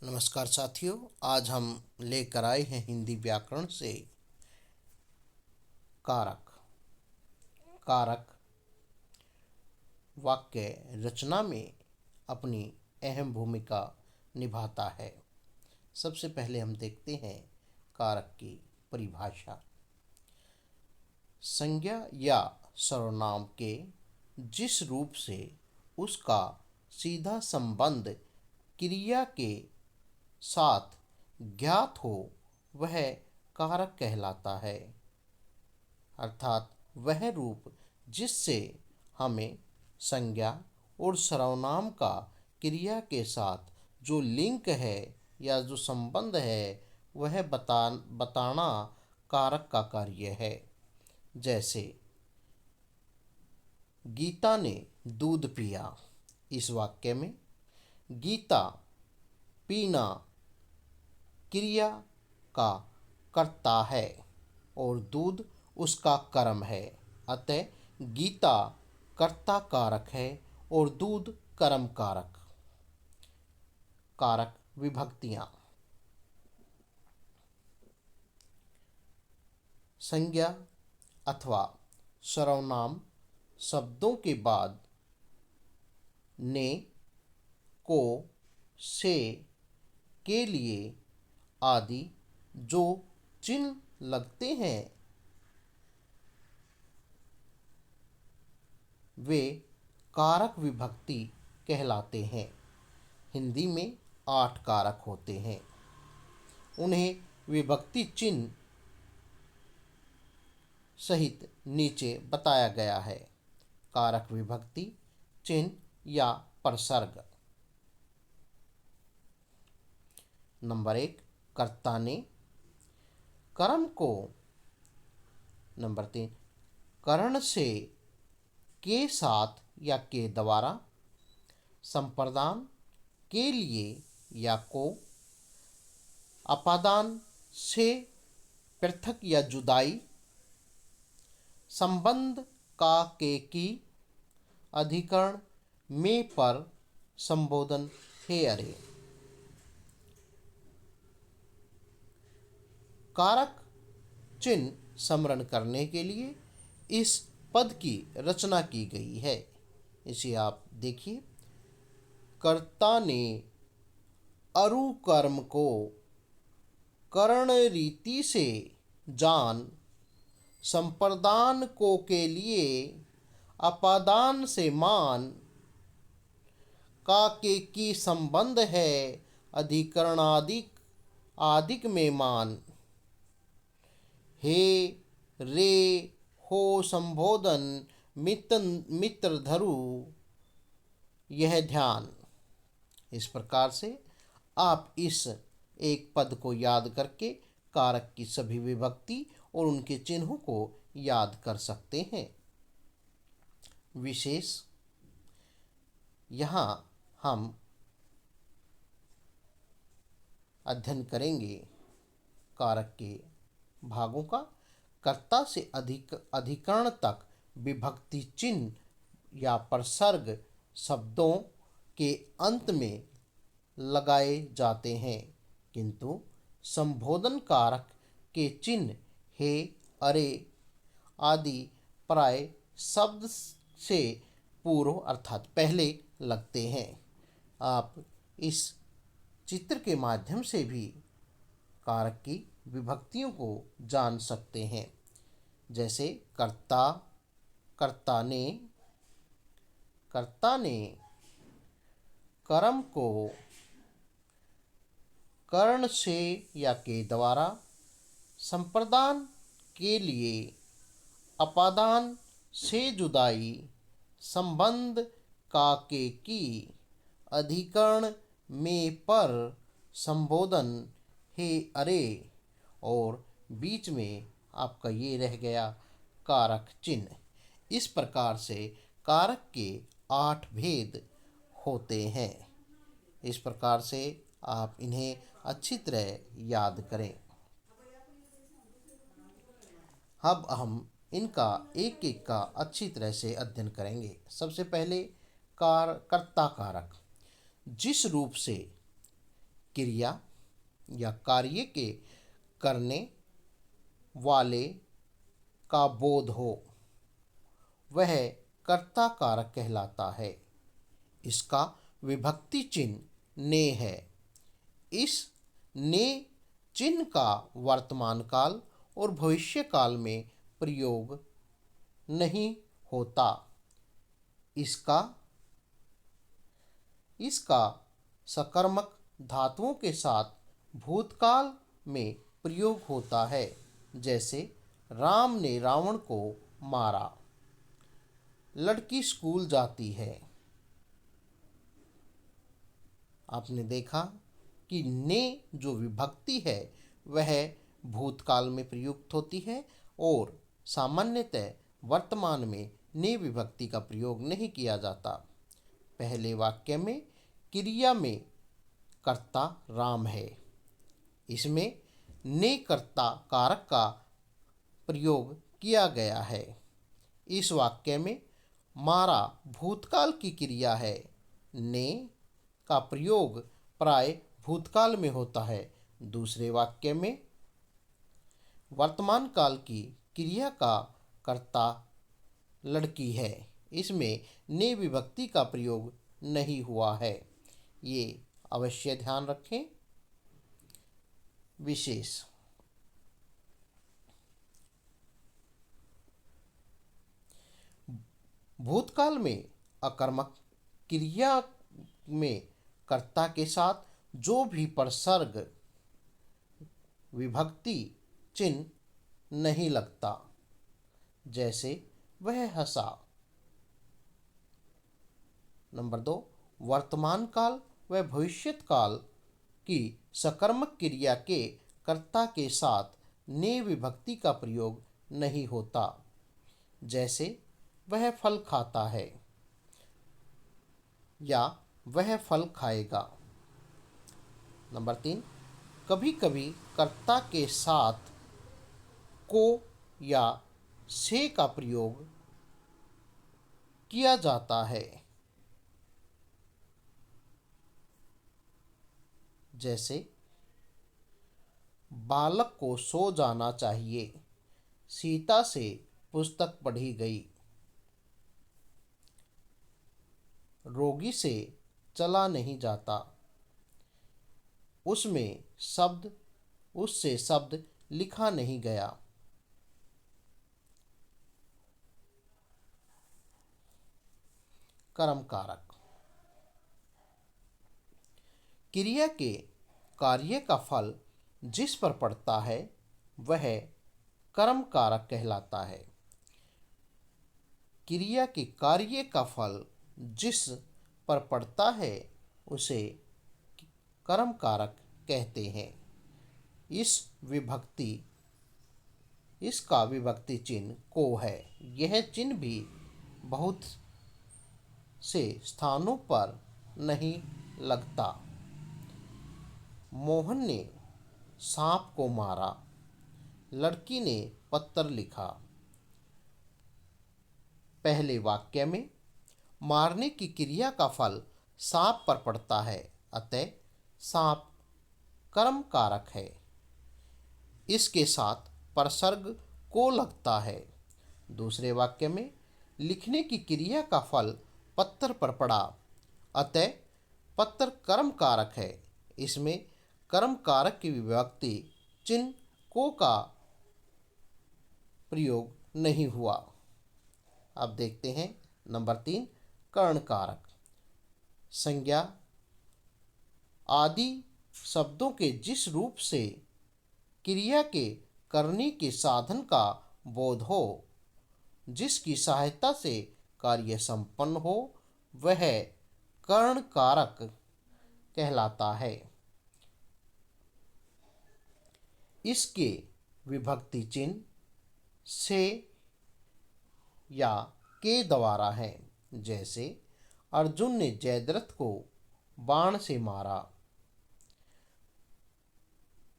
नमस्कार साथियों, आज हम लेकर आए हैं हिंदी व्याकरण से कारक। कारक वाक्य रचना में अपनी अहम भूमिका निभाता है। सबसे पहले हम देखते हैं कारक की परिभाषा। संज्ञा या सर्वनाम के जिस रूप से उसका सीधा संबंध क्रिया के साथ ज्ञात हो वह कारक कहलाता है। अर्थात वह रूप जिससे हमें संज्ञा और सर्वनाम का क्रिया के साथ जो लिंक है या जो संबंध है वह बताना कारक का कार्य है। जैसे गीता ने दूध पिया। इस वाक्य में गीता पीना क्रिया का कर्ता है और दूध उसका कर्म है। अतः गीता कर्ता कारक है और दूध कर्म कारक। कारक विभक्तियां। संज्ञा अथवा सर्वनाम शब्दों के बाद ने, को, से, के लिए आदि जो चिन्ह लगते हैं वे कारक विभक्ति कहलाते हैं। हिंदी में 8 कारक होते हैं। उन्हें विभक्ति चिन्ह सहित नीचे बताया गया है। कारक विभक्ति चिन्ह या प्रसर्ग। नंबर 1, कर्ता ने कर्म को। नंबर 3, करण से के साथ या के द्वारा। संप्रदान के लिए या को। अपादान से पृथक या जुदाई। संबंध का के की। अधिकरण में पर। संबोधन हे अरे। कारक चिन्ह स्मरण करने के लिए इस पद की रचना की गई है। इसे आप देखिए। कर्ता ने अरु कर्म को करण रीति से जान। संप्रदान को के लिए अपादान से मान। का के की संबंध है अधिकरण आदिक में मान। हे रे हो संबोधन मित्र धरु यह ध्यान। इस प्रकार से आप इस एक पद को याद करके कारक की सभी विभक्ति और उनके चिन्हों को याद कर सकते हैं। विशेष यहाँ हम अध्ययन करेंगे कारक के भागों का। कर्ता से अधिकरण तक विभक्ति चिन्ह या प्रसर्ग शब्दों के अंत में लगाए जाते हैं, किंतु संबोधन कारक के चिन्ह हे अरे आदि प्राय शब्द से पूर्व अर्थात पहले लगते हैं। आप इस चित्र के माध्यम से भी कारक की विभक्तियों को जान सकते हैं। जैसे कर्ता, कर्ता ने कर्म को कर्ण से या के द्वारा। संप्रदान के लिए अपादान से जुदाई। संबंध का के की। अधिकरण में पर। संबोधन हे अरे। और बीच में आपका ये रह गया कारक चिन्ह। इस प्रकार से कारक के 8 भेद होते हैं। इस प्रकार से आप इन्हें अच्छी तरह याद करें। अब हम इनका एक एक का अच्छी तरह से अध्ययन करेंगे। सबसे पहले कर्ता कारक। जिस रूप से क्रिया या कार्य के करने वाले का बोध हो, वह कर्ता कारक कहलाता है। इसका विभक्ति चिन्ह ने है। इस ने चिन्ह का वर्तमान काल और भविष्य काल में प्रयोग नहीं होता। इसका सकर्मक धातुओं के साथ भूतकाल में प्रयोग होता है, जैसे राम ने रावण को मारा, लड़की स्कूल जाती है। आपने देखा कि ने जो विभक्ति है वह भूतकाल में प्रयुक्त होती है और सामान्यतः वर्तमान में ने विभक्ति का प्रयोग नहीं किया जाता। पहले वाक्य में क्रिया में कर्ता राम है, इसमें ने कर्ता कारक का प्रयोग किया गया है। इस वाक्य में मारा भूतकाल की क्रिया है, ने का प्रयोग प्राय भूतकाल में होता है। दूसरे वाक्य में वर्तमान काल की क्रिया का कर्ता लड़की है, इसमें ने विभक्ति का प्रयोग नहीं हुआ है। ये अवश्य ध्यान रखें। विशेष भूतकाल में अकर्मक क्रिया में कर्ता के साथ जो भी प्रसर्ग विभक्ति चिन्ह नहीं लगता, जैसे वह हंसा। नंबर 2, वर्तमान काल व भविष्यत काल की सकर्मक क्रिया के कर्ता के साथ ने विभक्ति का प्रयोग नहीं होता, जैसे वह फल खाता है या वह फल खाएगा। नंबर 3, कभी कभी कर्ता के साथ को या से का प्रयोग किया जाता है, जैसे बालक को सो जाना चाहिए, सीता से पुस्तक पढ़ी गई, रोगी से चला नहीं जाता, उससे शब्द लिखा नहीं गया। कर्म कारक क्रिया के कार्य का फल जिस पर पड़ता है वह कर्म कारक कहलाता है। क्रिया के कार्य का फल जिस पर पड़ता है उसे कर्म कारक कहते हैं। इसका विभक्ति चिन्ह को है। यह चिन्ह भी बहुत से स्थानों पर नहीं लगता। मोहन ने सांप को मारा, लड़की ने पत्र लिखा। पहले वाक्य में मारने की क्रिया का फल सांप पर पड़ता है, अतः सांप कर्म कारक है। इसके साथ प्रसर्ग को लगता है। दूसरे वाक्य में लिखने की क्रिया का फल पत्थर पर पड़ा, अतः पत्थर कर्म कारक है। इसमें कर्म कारक की विभक्ति चिन्ह को का प्रयोग नहीं हुआ। अब देखते हैं नंबर 3, कर्ण कारक। संज्ञा आदि शब्दों के जिस रूप से क्रिया के करने के साधन का बोध हो, जिसकी सहायता से कार्य संपन्न हो, वह कर्ण कारक कहलाता है। इसके विभक्ति चिन्ह से या के द्वारा है, जैसे अर्जुन ने जयद्रथ को बाण से मारा,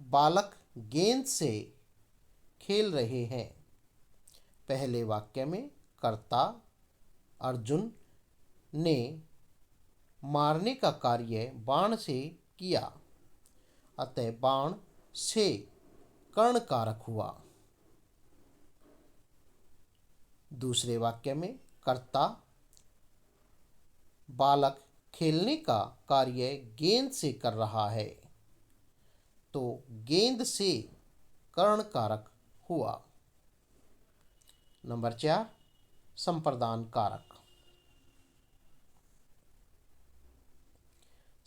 बालक गेंद से खेल रहे हैं। पहले वाक्य में कर्ता अर्जुन ने मारने का कार्य बाण से किया, अतः बाण से कर्ण कारक हुआ। दूसरे वाक्य में कर्ता बालक खेलने का कार्य गेंद से कर रहा है, तो गेंद से कर्ण कारक हुआ। नंबर 4 संप्रदान कारक।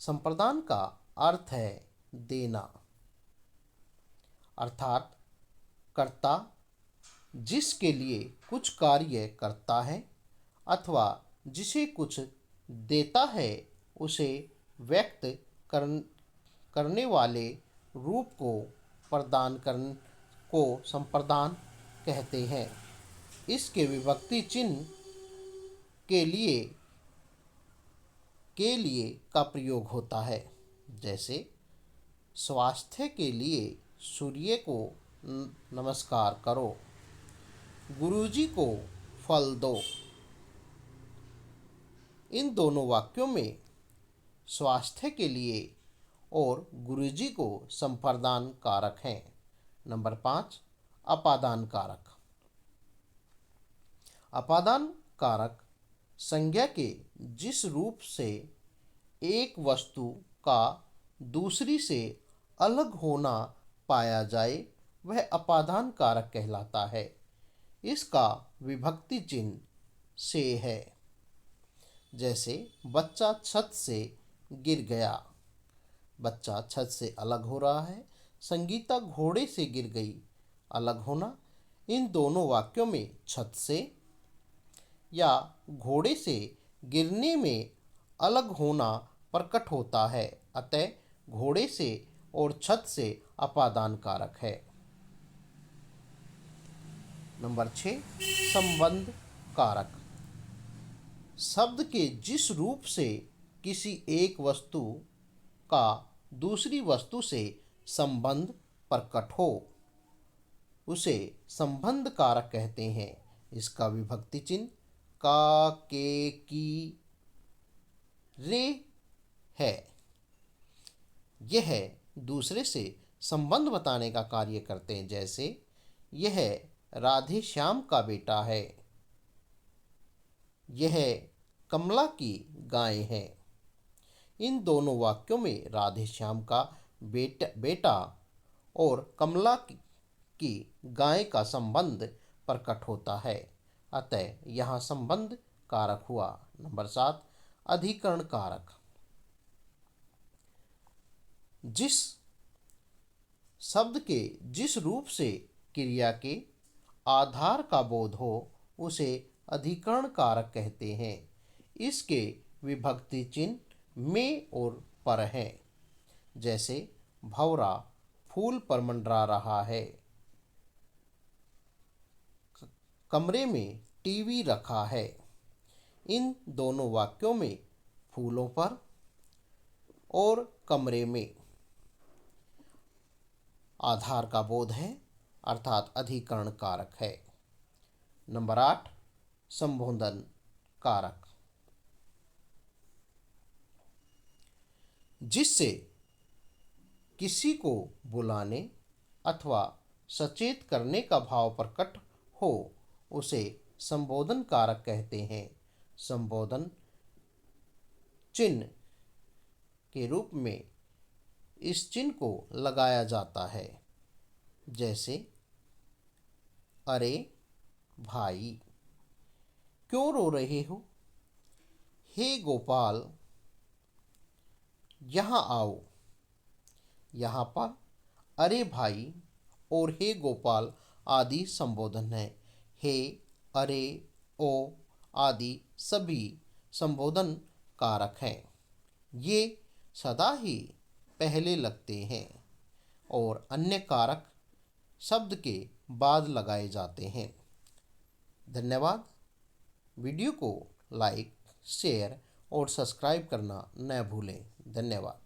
संप्रदान का अर्थ है देना, अर्थात कर्ता जिसके लिए कुछ कार्य करता है अथवा जिसे कुछ देता है उसे व्यक्त करने वाले रूप को प्रदान करने को संप्रदान कहते हैं। इसके विभक्ति चिन्ह के लिए का प्रयोग होता है, जैसे स्वास्थ्य के लिए सूर्य को नमस्कार करो, गुरुजी को फल दो। इन दोनों वाक्यों में स्वास्थ्य के लिए और गुरुजी को संप्रदान कारक हैं। नंबर 5 अपादान कारक। अपादान कारक संज्ञा के जिस रूप से एक वस्तु का दूसरी से अलग होना पाया जाए वह अपादान कारक कहलाता है। इसका विभक्ति चिन्ह से है, जैसे बच्चा छत से गिर गया, बच्चा छत से अलग हो रहा है। संगीता घोड़े से गिर गई, अलग होना। इन दोनों वाक्यों में छत से या घोड़े से गिरने में अलग होना प्रकट होता है, अतः घोड़े से और छत से अपादान कारक है। नंबर 6 संबंध कारक। शब्द के जिस रूप से किसी एक वस्तु का दूसरी वस्तु से संबंध प्रकट हो उसे संबंध कारक कहते हैं। इसका विभक्ति चिन्ह का, के, की, रे है। यह दूसरे से संबंध बताने का कार्य करते हैं, जैसे यह राधे श्याम का बेटा है, यह कमला की गाय है। इन दोनों वाक्यों में राधे श्याम का बेटा और कमला की गाय का संबंध प्रकट होता है, अतः यहाँ संबंध कारक हुआ। नंबर 7 अधिकरण कारक। जिस शब्द के जिस रूप से क्रिया के आधार का बोध हो उसे अधिकरण कारक कहते हैं। इसके विभक्ति चिन्ह में और पर हैं, जैसे भंवरा फूल पर मंडरा रहा है, कमरे में टीवी रखा है। इन दोनों वाक्यों में फूलों पर और कमरे में आधार का बोध है, अर्थात अधिकरण कारक है। नंबर 8 संबोधन कारक। जिससे किसी को बुलाने अथवा सचेत करने का भाव प्रकट हो उसे संबोधन कारक कहते हैं। संबोधन चिन्ह के रूप में इस चिन्ह को लगाया जाता है, जैसे अरे भाई क्यों रो रहे हो, हे गोपाल यहाँ आओ। यहाँ पर अरे भाई और हे गोपाल आदि संबोधन है। हे, अरे, ओ आदि सभी संबोधन कारक हैं। ये सदा ही पहले लगते हैं और अन्य कारक शब्द के बाद लगाए जाते हैं। धन्यवाद। वीडियो को लाइक, शेयर और सब्सक्राइब करना न भूलें। धन्यवाद।